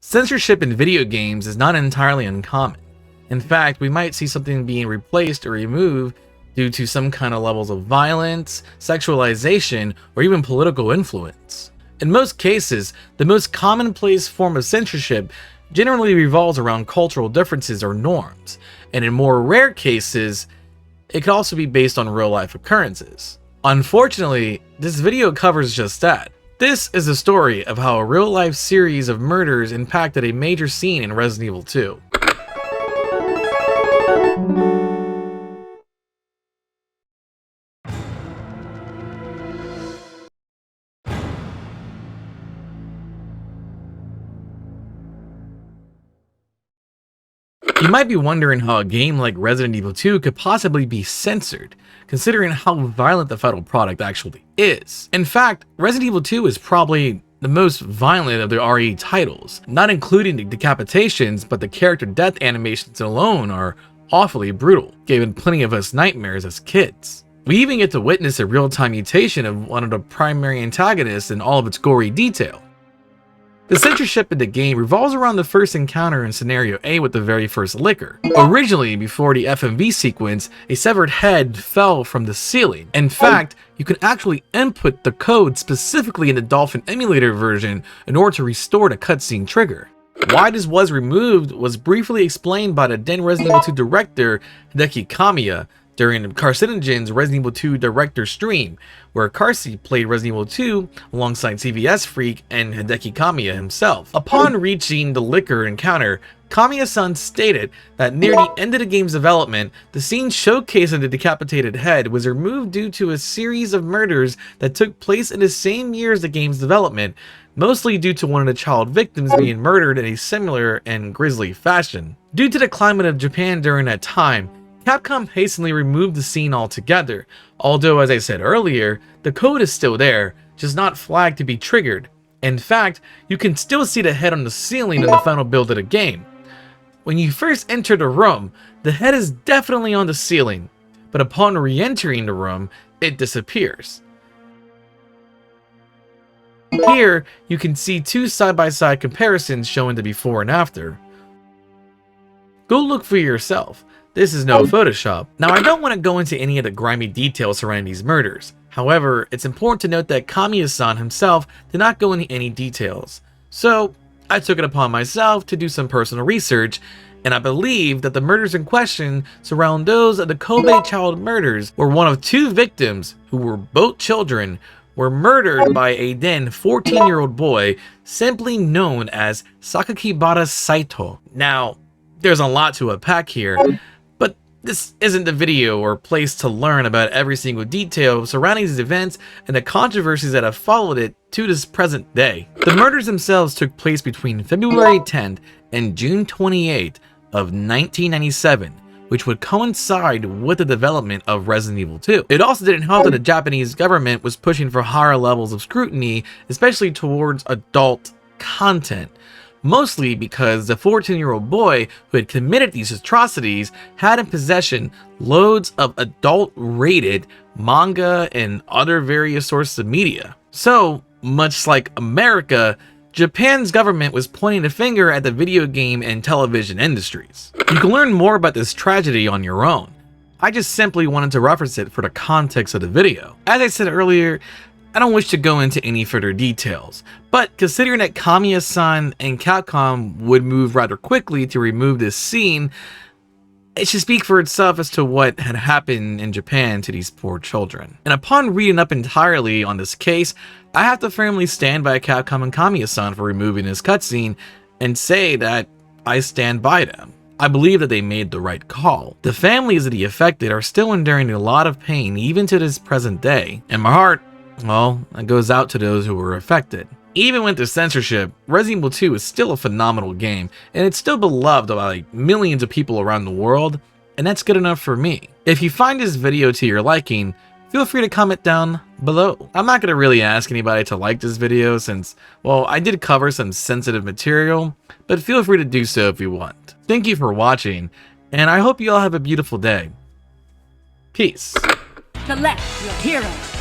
Censorship in video games is not entirely uncommon. In fact, we might see something being replaced or removed due to some kind of levels of violence, sexualization, or even political influence. In most cases, the most commonplace form of censorship generally revolves around cultural differences or norms, and in more rare cases, it could also be based on real-life occurrences. Unfortunately, this video covers just that. This is the story of how a real-life series of murders impacted a major scene in Resident Evil 2. You might be wondering how a game like Resident Evil 2 could possibly be censored, considering how violent the final product actually is. In fact, Resident Evil 2 is probably the most violent of the RE titles, not including the decapitations, but the character death animations alone are awfully brutal, giving plenty of us nightmares as kids. We even get to witness a real-time mutation of one of the primary antagonists in all of its gory detail. The censorship in the game revolves around the first encounter in Scenario A with the very first licker. Originally, before the FMV sequence, a severed head fell from the ceiling. In fact, you can actually input the code specifically in the Dolphin emulator version in order to restore the cutscene trigger. Why this was removed was briefly explained by the then Resident Evil 2 director Hideki Kamiya during Carcinogen's Resident Evil 2 director stream, where Carci played Resident Evil 2 alongside CVS Freak and Hideki Kamiya himself. Upon reaching the licker encounter, Kamiya-san stated that near the end of the game's development, the scene showcasing the decapitated head was removed due to a series of murders that took place in the same year as the game's development, mostly due to one of the child victims being murdered in a similar and grisly fashion. Due to the climate of Japan during that time, Capcom hastily removed the scene altogether, although as I said earlier, the code is still there, just not flagged to be triggered. In fact, you can still see the head on the ceiling in the final build of the game. When you first enter the room, the head is definitely on the ceiling, but upon re-entering the room, it disappears. Here, you can see two side-by-side comparisons showing the before and after. Go look for yourself. This is no Photoshop. Now, I don't want to go into any of the grimy details surrounding these murders. However, it's important to note that Kamiya-san himself did not go into any details. So, I took it upon myself to do some personal research, and I believe that the murders in question surround those of the Kobe child murders, where one of two victims, who were both children, were murdered by a then 14-year-old boy simply known as Sakakibara Saito. Now, there's a lot to unpack here, but this isn't the video or place to learn about every single detail surrounding these events and the controversies that have followed it to this present day. The murders themselves took place between February 10th and June 28th of 1997, which would coincide with the development of Resident Evil 2. It also didn't help that the Japanese government was pushing for higher levels of scrutiny, especially towards adult content. Mostly because the 14-year-old boy who had committed these atrocities had in possession loads of adult-rated manga and other various sources of media. So, much like America, Japan's government was pointing a finger at the video game and television industries. You can learn more about this tragedy on your own. I just simply wanted to reference it for the context of the video. As I said earlier, I don't wish to go into any further details, but considering that Kamiya-san and Capcom would move rather quickly to remove this scene, it should speak for itself as to what had happened in Japan to these poor children. And upon reading up entirely on this case, I have to firmly stand by Capcom and Kamiya-san for removing this cutscene and say that I stand by them. I believe that they made the right call. The families of the affected are still enduring a lot of pain even to this present day, and my heart, well, that goes out to those who were affected. Even with the censorship, Resident Evil 2 is still a phenomenal game, and it's still beloved by millions of people around the world, and that's good enough for me. If you find this video to your liking, feel free to comment down below. I'm not going to really ask anybody to like this video since, well, I did cover some sensitive material, but feel free to do so if you want. Thank you for watching, and I hope you all have a beautiful day. Peace. Select your hero.